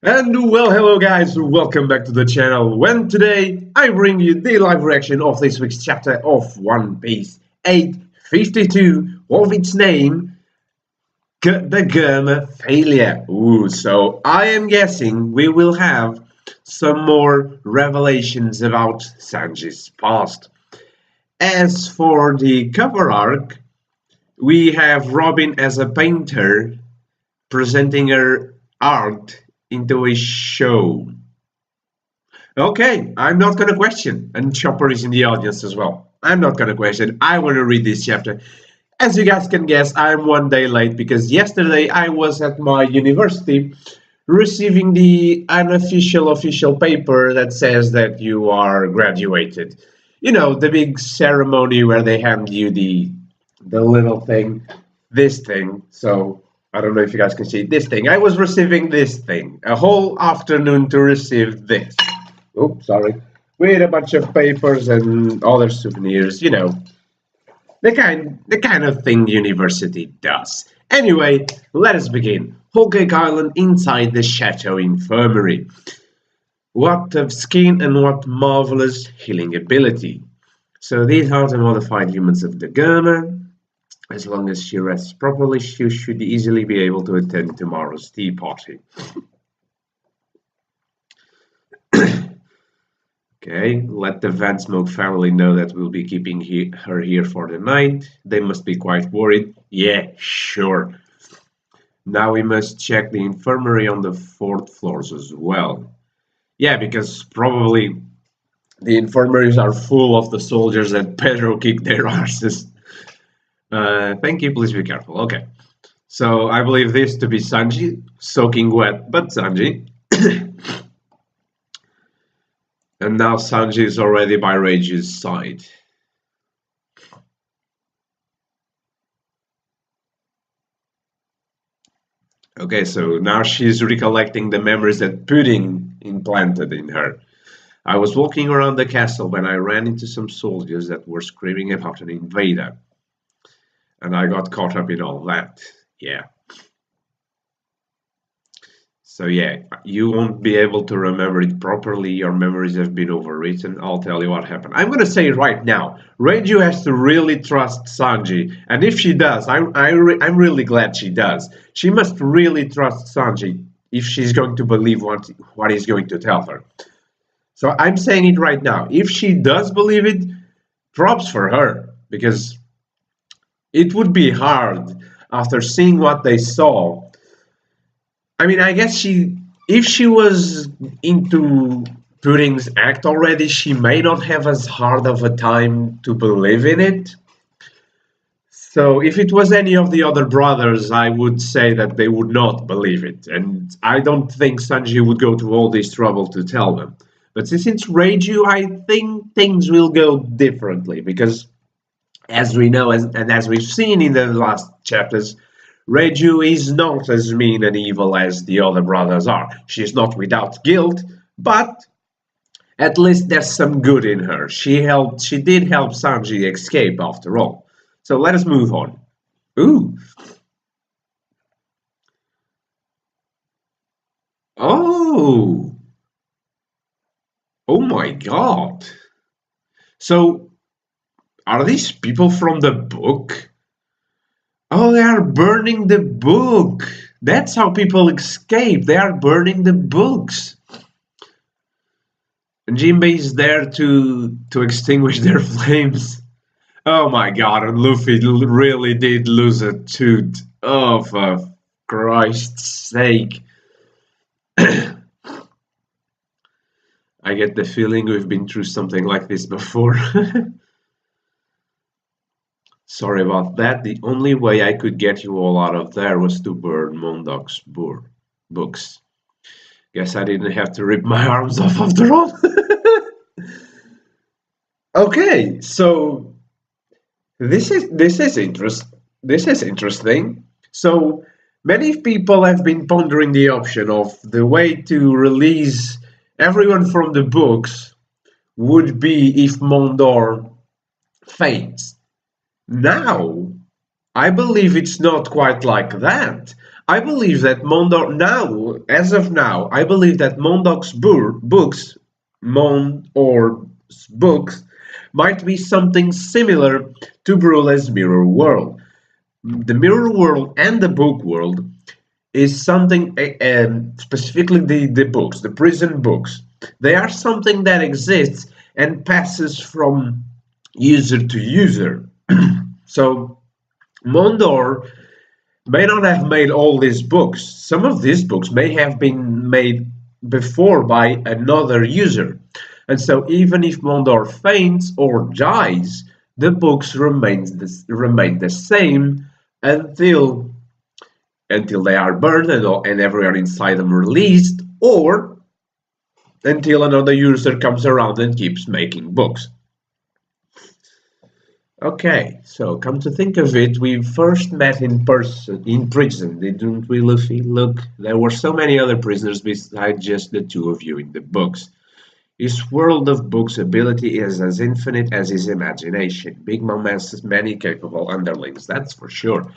And well, hello guys, welcome back to the channel. When today I bring you the live reaction of this week's chapter of One Piece 852 of its name, the Germa failure. So I am guessing we will have some more revelations about Sanji's past. As for the cover arc, we have Robin as a painter presenting her art into a show. Okay, I'm not gonna question. And Chopper is in the audience as well. I'm not gonna question. I want to read this chapter. As you guys can guess, I'm one day late because yesterday I was at my university receiving the unofficial official paper that says that you are graduated. You know, the big ceremony where they hand you the little thing, this thing. So I don't know if you guys can see this thing. I was receiving this thing, a whole afternoon to receive this. Oops, sorry. With a bunch of papers and other souvenirs, the kind of thing university does. Anyway, let us begin. Whole Cake Island inside the Chateau Infirmary. What of skin and what marvelous healing ability. So these are the modified humans of the Germa. As long as she rests properly, she should easily be able to attend tomorrow's tea party. Okay, let the Van Smoke family know that we'll be keeping her here for the night. They must be quite worried. Yeah, sure. Now we must check the infirmary on the 4th floors as well. Yeah, because probably the infirmaries are full of the soldiers that Pedro kicked their asses. Thank you, please be careful. Okay, so I believe this to be Sanji, soaking wet, but Sanji. And now Sanji is already by Reiju's side. Okay, so now she's recollecting the memories that Pudding implanted in her. I was walking around the castle when I ran into some soldiers that were screaming about an invader. And I got caught up in all that. Yeah. So yeah, you won't be able to remember it properly. Your memories have been overwritten. I'll tell you what happened. I'm gonna say right now, Reiju has to really trust Sanji, and if she does, I'm really glad she does. She must really trust Sanji if she's going to believe what he's going to tell her. So I'm saying it right now. If she does believe it, props for her, because it would be hard after seeing what they saw. I mean, I guess if she was into Pudding's act already, she may not have as hard of a time to believe in it. So if it was any of the other brothers, I would say that they would not believe it. And I don't think Sanji would go to all this trouble to tell them. But since it's Reiju, I think things will go differently because as we know, and as we've seen in the last chapters, Reiju is not as mean and evil as the other brothers are. She's not without guilt, but at least there's some good in her. She did help Sanji escape after all. So let us move on. Ooh. Oh. Oh my god. So are these people from the book? Oh, they are burning the book. That's how people escape. They are burning the books. And Jinbei is there to extinguish their flames. Oh my god, and Luffy really did lose a tooth. Oh, for Christ's sake. I get the feeling we've been through something like this before. Sorry about that. The only way I could get you all out of there was to burn Mondok's books. Guess I didn't have to rip my arms off after all. Okay, so this is interesting. So many people have been pondering the option of the way to release everyone from the books would be if Mondor faints. Now, I believe it's not quite like that. I believe that Mondor now, as of now, I believe that Mondor's books might be something similar to Brule's Mirror World. The Mirror World and the book world is something, specifically the books, the prison books. They are something that exists and passes from user to user. So Mondor may not have made all these books. Some of these books may have been made before by another user. And so even if Mondor faints or dies, the books remain the same until they are burned and everyone inside them released, or until another user comes around and keeps making books. Okay, so come to think of it, we first met in person, in prison, didn't we, Luffy? Look, there were so many other prisoners besides just the two of you in the books. His world of books ability is as infinite as his imagination. Big Mom has many capable underlings, that's for sure.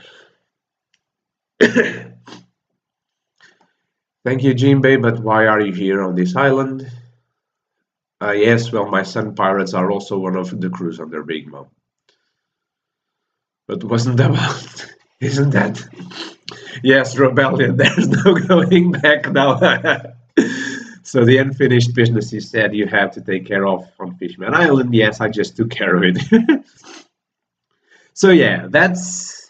Thank you, Jinbei, but why are you here on this island? Yes, well, my son pirates are also one of the crews under Big Mom. But wasn't about, isn't that? Yes, rebellion, there's no going back now. So the unfinished business you said you have to take care of on Fishman Island, yes, I just took care of it. So yeah, that's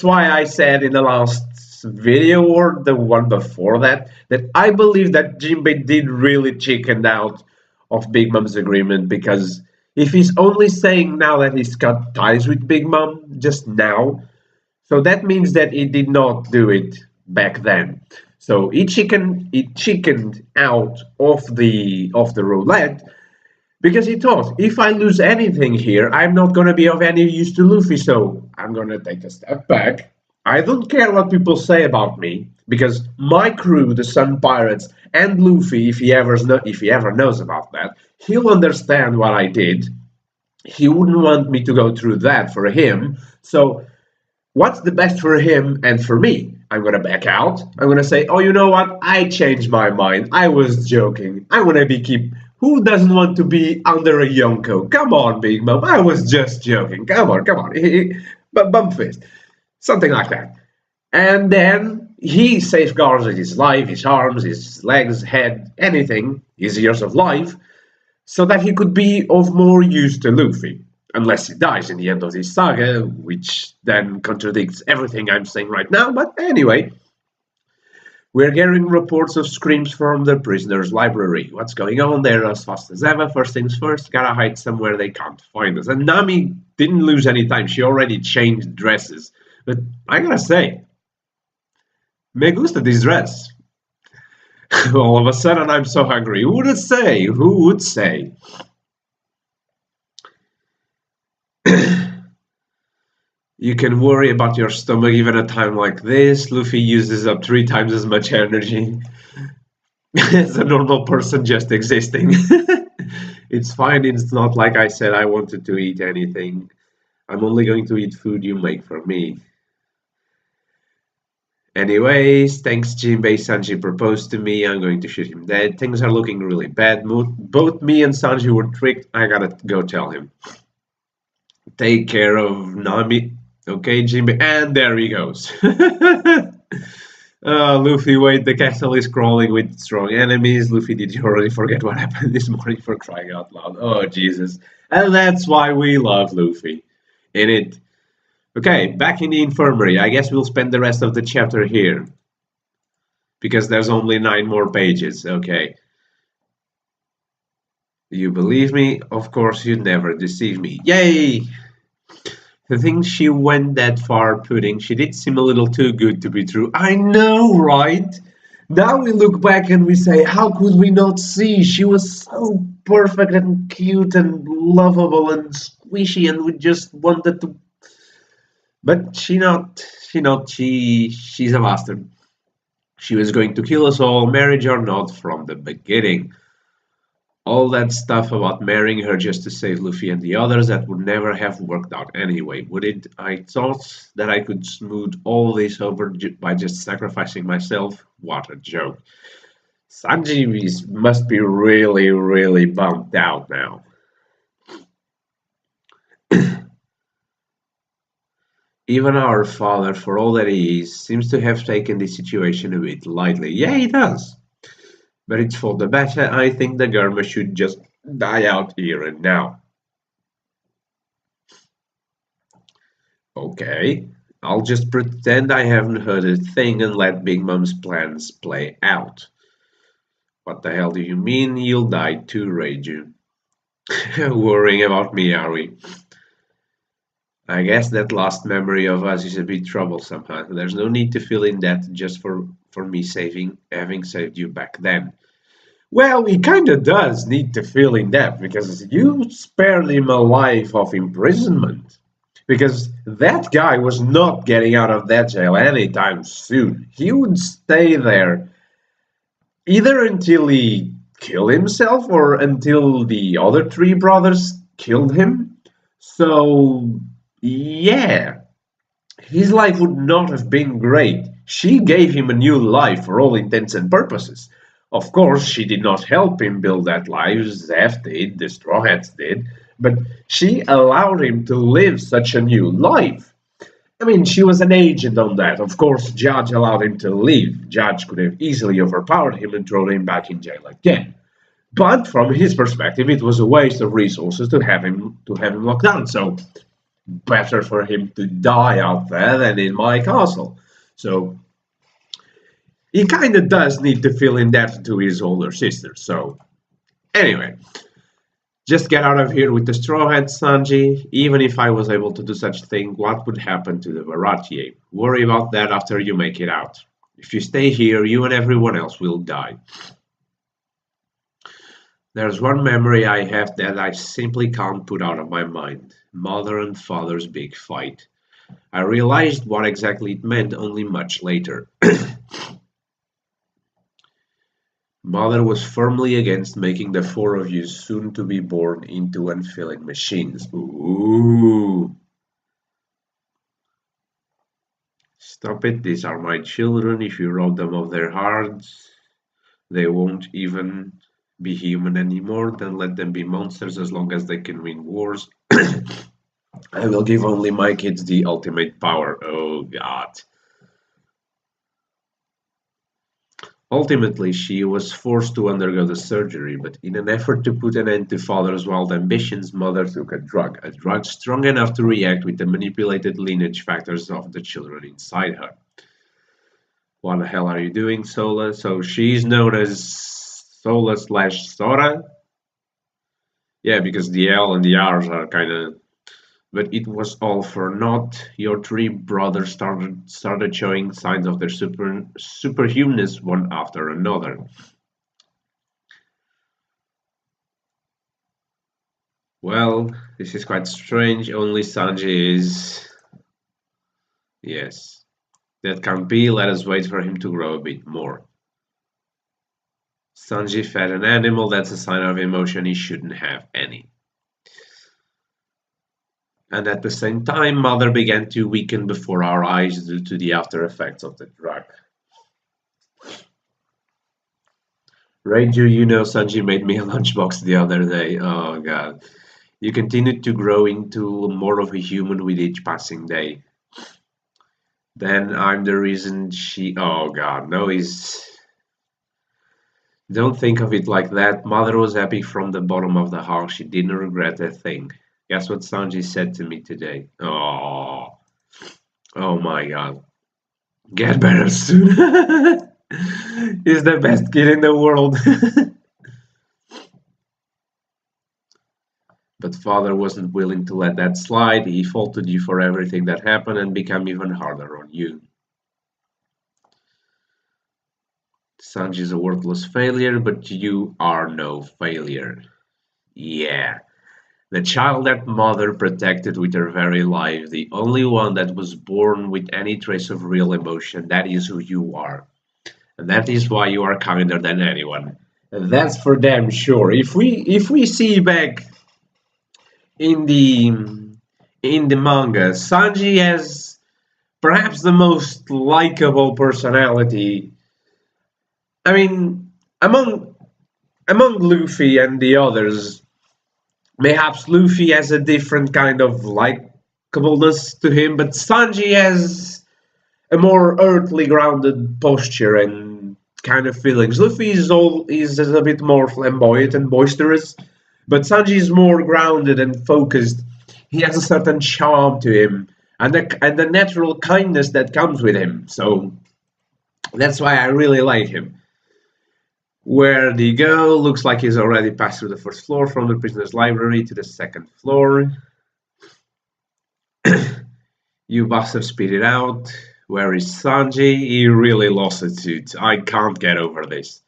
why I said in the last video or the one before that I believe that Jinbei did really chicken out of Big Mom's agreement, because if he's only saying now that he's cut ties with Big Mom just now, so that means that he did not do it back then. So he chickened out of the roulette, because he thought, if I lose anything here, I'm not gonna be of any use to Luffy, so I'm gonna take a step back. I don't care what people say about me, because my crew, the Sun Pirates, and Luffy, if he ever knows about that, he'll understand what I did. He wouldn't want me to go through that for him. So what's the best for him and for me? I'm gonna back out. I'm gonna say, oh, you know what? I changed my mind. I was joking. I wanna be keep. Who doesn't want to be under a Yonko? Come on, Big Mom. I was just joking. Come on, come on. But bump fist. Something like that. And then he safeguards his life, his arms, his legs, head, anything, his years of life, so that he could be of more use to Luffy. Unless he dies in the end of this saga, which then contradicts everything I'm saying right now. But anyway, we're getting reports of screams from the prisoner's library. What's going on there? As fast as ever. First things first, gotta hide somewhere they can't find us. And Nami didn't lose any time. She already changed dresses. But I gotta say, me gusta this dress. All of a sudden, I'm so hungry. Who would say? Who would say? You can worry about your stomach even at a time like this. Luffy uses up 3 times as much energy as a normal person just existing. It's fine. It's not like I said I wanted to eat anything. I'm only going to eat food you make for me. Anyways, thanks Jinbei. Sanji proposed to me. I'm going to shoot him dead. Things are looking really bad. Both me and Sanji were tricked. I gotta go tell him. Take care of Nami. Okay, Jinbei. And there he goes. Luffy, wait, the castle is crawling with strong enemies. Luffy, did you already forget what happened this morning, for crying out loud? Oh, Jesus. And that's why we love Luffy. In it. Okay, back in the infirmary. I guess we'll spend the rest of the chapter here. Because there's only 9 more pages. Okay. You believe me? Of course you'd never deceive me. Yay! To think she went that far, Pudding. She did seem a little too good to be true. I know, right? Now we look back and we say, how could we not see? She was so perfect and cute and lovable and squishy, and we just wanted to. But she's a bastard. She was going to kill us all, marriage or not, from the beginning. All that stuff about marrying her just to save Luffy and the others, that would never have worked out anyway, would it? I thought that I could smooth all this over by just sacrificing myself. What a joke. Sanji must be really, really bummed out now. Even our father, for all that he is, seems to have taken the situation a bit lightly. Yeah, he does. But it's for the better. I think the Germa should just die out here and now. Okay, I'll just pretend I haven't heard a thing and let Big Mom's plans play out. What the hell do you mean you'll die too, Reiju? Worrying about me, are we? I guess that last memory of us is a bit troublesome, huh? There's no need to fill in that just for me having saved you back then. Well, he kinda does need to fill in that because you spared him a life of imprisonment. Because that guy was not getting out of that jail anytime soon. He would stay there either until he killed himself or until the other three brothers killed him. So, yeah, his life would not have been great. She gave him a new life for all intents and purposes. Of course, she did not help him build that life, Zeph did, the Straw Hats did, but she allowed him to live such a new life. I mean, she was an agent on that. Of course, Judge allowed him to leave. Judge could have easily overpowered him and thrown him back in jail again. But from his perspective, it was a waste of resources to have him locked down. So better for him to die out there than in my castle. So he kind of does need to fill in that to his older sister. So anyway, just get out of here with the straw hat, Sanji. Even if I was able to do such a thing, what would happen to the Baratier? Worry about that after you make it out. If you stay here, you and everyone else will die. There's one memory I have that I simply can't put out of my mind. Mother and father's big fight. I realized what exactly it meant only much later. Mother was firmly against making the four of you soon to be born into unfilling machines. Ooh. Stop it, these are my children. If you rob them of their hearts, they won't even be human anymore. Then let them be monsters as long as they can win wars. I will give only my kids the ultimate power. Oh god. Ultimately, she was forced to undergo the surgery, but in an effort to put an end to father's wild ambitions, mother took a drug strong enough to react with the manipulated lineage factors of the children inside her. What the hell are you doing, Sola? So she's known as Sola slash Sora? Yeah, because the L and the R's are kind of. But it was all for naught. Your three brothers started showing signs of their superhumanness one after another. Well, this is quite strange. Only Sanji is. Yes. That can't be. Let us wait for him to grow a bit more. Sanji fed an animal. That's a sign of emotion. He shouldn't have any. And at the same time, Mother began to weaken before our eyes due to the after effects of the drug. Reiju, Sanji made me a lunchbox the other day. Oh god. You continued to grow into more of a human with each passing day. Then I'm the reason she. Oh god, no, he's. Don't think of it like that. Mother was happy from the bottom of the heart. She didn't regret a thing. Guess what Sanji said to me today? Oh, oh my god. Get better soon. He's the best kid in the world. But father wasn't willing to let that slide. He faulted you for everything that happened and became even harder on you. Sanji's a worthless failure, but you are no failure. Yeah. The child that mother protected with her very life, the only one that was born with any trace of real emotion, that is who you are. And that is why you are kinder than anyone. That's for damn sure. If we see back in the manga, Sanji has perhaps the most likable personality. I mean, among among Luffy and the others, perhaps Luffy has a different kind of likableness to him, but Sanji has a more earthly grounded posture and kind of feelings. Luffy is a bit more flamboyant and boisterous, but Sanji is more grounded and focused. He has a certain charm to him and the natural kindness that comes with him. So that's why I really like him. Where'd he go? Looks like he's already passed through the first floor from the prisoner's library to the second floor. You bastard spit it out. Where is Sanji? He really lost it, dude. I can't get over this.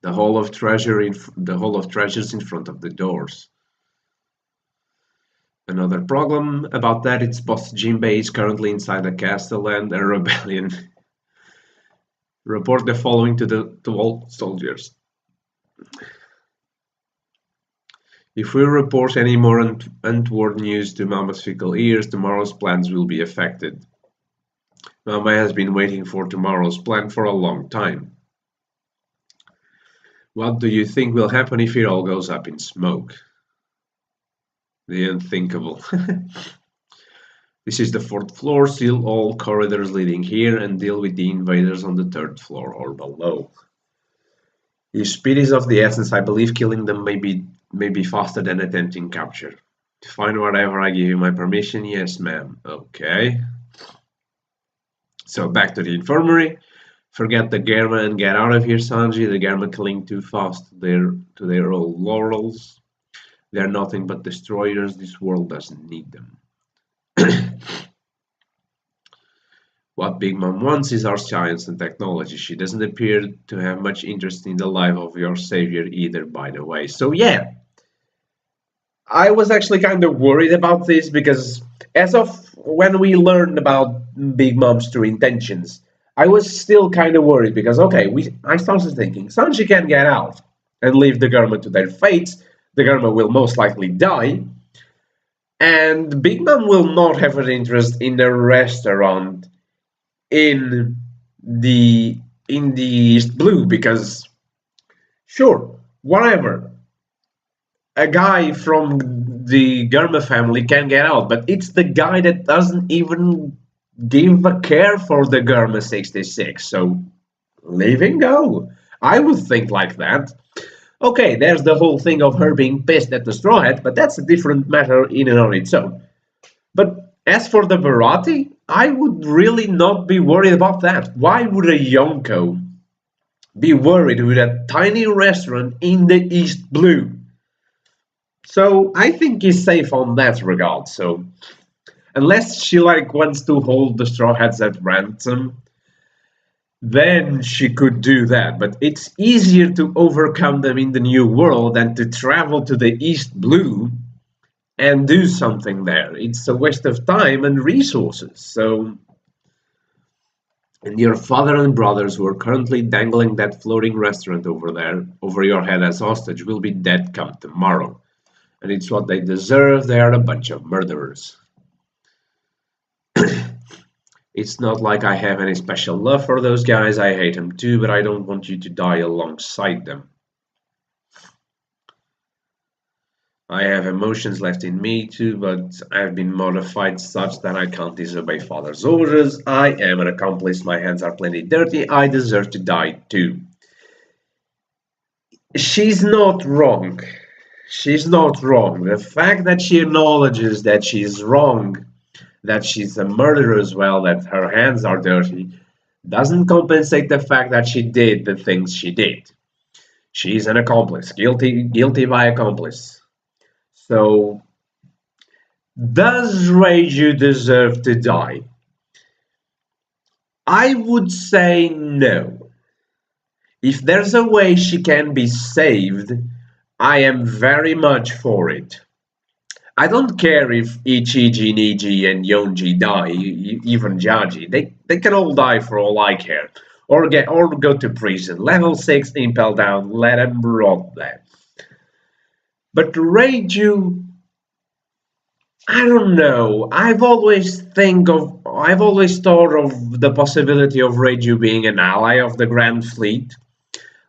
The hall of treasures in front of the doors. Another problem about that, its boss Jinbei is currently inside the castle and a rebellion. Report the following to all soldiers. If we report any more untoward news to Mama's fickle ears, tomorrow's plans will be affected. Mama has been waiting for tomorrow's plan for a long time. What do you think will happen if it all goes up in smoke? The unthinkable. This is the fourth floor, seal all corridors leading here and deal with the invaders on the third floor or below. If speed is of the essence, I believe killing them may be faster than attempting capture. Find whatever I give you my permission. Yes, ma'am. Okay. So back to the infirmary. Forget the Germa and get out of here, Sanji. The Germa cling too fast to their old laurels. They're nothing but destroyers. This world doesn't need them. What Big Mom wants is our science and technology. She doesn't appear to have much interest in the life of your savior either, by the way. So yeah, I was actually kind of worried about this because as of when we learned about Big Mom's true intentions, I was still kind of worried because I started thinking Sanji can get out and leave the Germa to their fates. The Germa will most likely die, and Big Mom will not have an interest in the restaurant in the East Blue because sure, whatever. A guy from the Germa family can get out, but it's the guy that doesn't even give a care for the Germa 66. So leave him go. I would think like that. Okay, there's the whole thing of her being pissed at the Straw Hat, but that's a different matter in and on its own. But as for the Bharati, I would really not be worried about that. Why would a Yonko be worried with a tiny restaurant in the East Blue? So I think he's safe on that regard. So unless she wants to hold the Straw Hats at ransom, then she could do that. But it's easier to overcome them in the New World than to travel to the East Blue and do something there. It's a waste of time and resources. So, and your father and brothers who are currently dangling that floating restaurant over there, over your head as hostage, will be dead come tomorrow. And it's what they deserve. They are a bunch of murderers. It's not like I have any special love for those guys. I hate them too, but I don't want you to die alongside them. I have emotions left in me too, but I've been modified such that I can't disobey father's orders. I am an accomplice. My hands are plenty dirty. I deserve to die too. She's not wrong. She's not wrong. The fact that she acknowledges that she's wrong, that she's a murderer as well, that her hands are dirty, doesn't compensate the fact that she did the things she did. She's an accomplice, guilty by accomplice. So, does Reiju deserve to die? I would say no. If there's a way she can be saved, I am very much for it. I don't care if Ichiji, Niji, and Yonji die, even Jaji. They can all die for all I care. or go to prison. Level 6, impel down, let him rot there. But Reiju, I don't know. I've always thought of the possibility of Reiju being an ally of the Grand Fleet,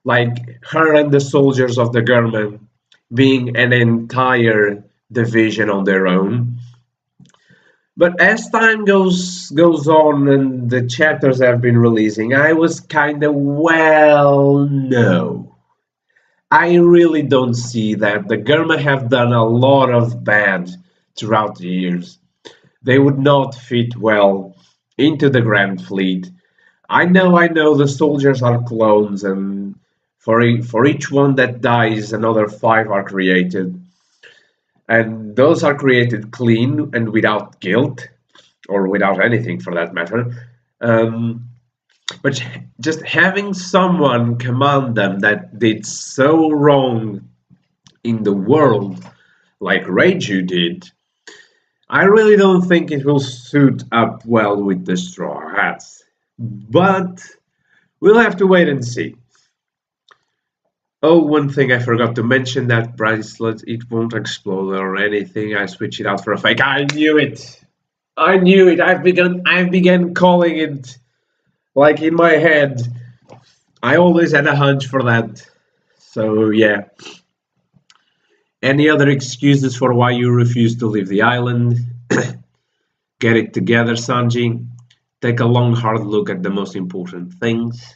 like her and the soldiers of the Germa being an entire division on their own. But as time goes on and the chapters have been releasing, I was kind of, well, no. I really don't see that. The Germa have done a lot of bad throughout the years. They would not fit well into the Grand Fleet. I know the soldiers are clones, and for each one that dies, another five are created. And those are created clean and without guilt, or without anything for that matter. Um, but just having someone command them that did so wrong in the world, like Reiju did, I really don't think it will suit up well with the Straw Hats. But we'll have to wait and see. Oh, one thing I forgot to mention, that bracelet, it won't explode or anything. I switched it out for a fake. I knew it. I knew it. I began calling it like in my head. I always had a hunch for that. So yeah. Any other excuses for why you refuse to leave the island? Get it together, Sanji. Take a long, hard look at the most important things.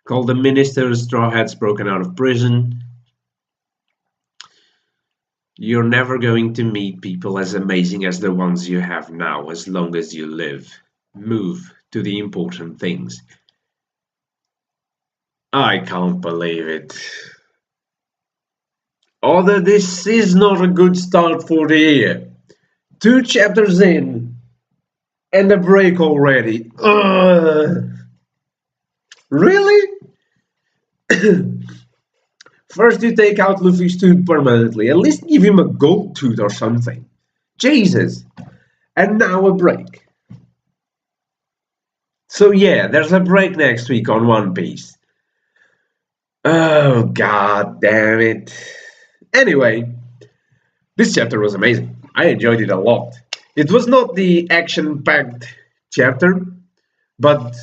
Call the minister, Straw Hats broken out of prison. You're never going to meet people as amazing as the ones you have now as long as you live. Move to the important things. I can't believe it. Although this is not a good start for the year. 2 chapters in and a break already. Really? First you take out Luffy's tooth permanently. At least give him a gold tooth or something. Jesus. And now a break. So yeah, there's a break next week on One Piece. Oh, god damn it. Anyway, this chapter was amazing. I enjoyed it a lot. It was not the action-packed chapter, but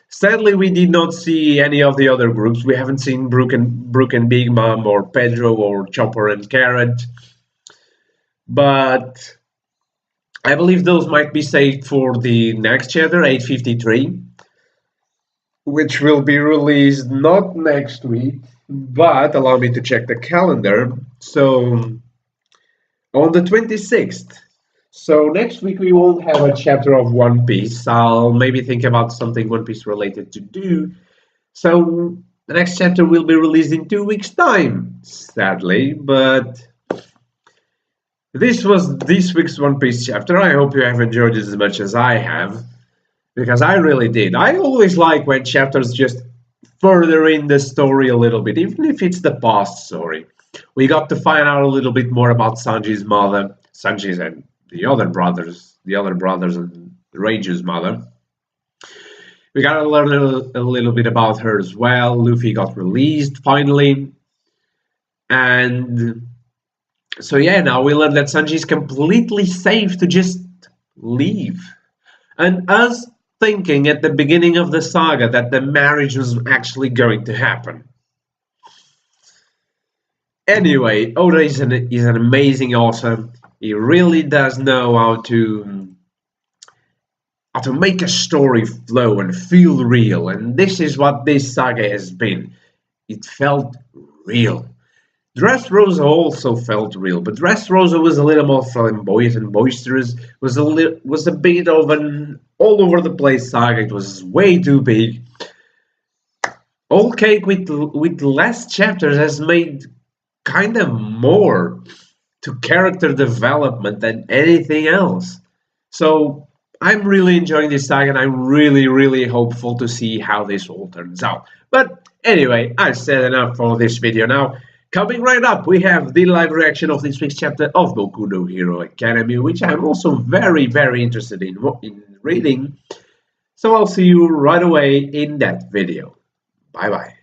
sadly we did not see any of the other groups. We haven't seen Brook and Big Mom or Pedro or Chopper and Carrot. But I believe those might be saved for the next chapter, 853, which will be released not next week, but allow me to check the calendar. So on the 26th. So next week we won't have a chapter of One Piece. I'll maybe think about something One Piece related to do. So the next chapter will be released in 2 weeks' time, sadly. But this was this week's One Piece chapter. I hope you have enjoyed it as much as I have, because I really did. I always like when chapters just further in the story a little bit, even if it's the past story. We got to find out a little bit more about Sanji's mother, Sanji's and the other brothers and Reiju's mother. We got to learn a little bit about her as well. Luffy got released finally. And so yeah, now we learn that Sanji is completely safe to just leave. And us thinking at the beginning of the saga that the marriage was actually going to happen. Anyway, Oda is an amazing author. He really does know how to make a story flow and feel real, and this is what this saga has been. It felt real. Dressrosa also felt real, but Dressrosa was a little more flamboyant and boisterous. Was a bit of an all over the place saga. It was way too big. Whole Cake with less chapters has made kind of more to character development than anything else. So I'm really enjoying this saga, and I'm really, really hopeful to see how this all turns out. But anyway, I've said enough for this video now. Coming right up, we have the live reaction of this week's chapter of Boku no Hero Academy, which I'm also very, very interested in reading. So I'll see you right away in that video. Bye bye.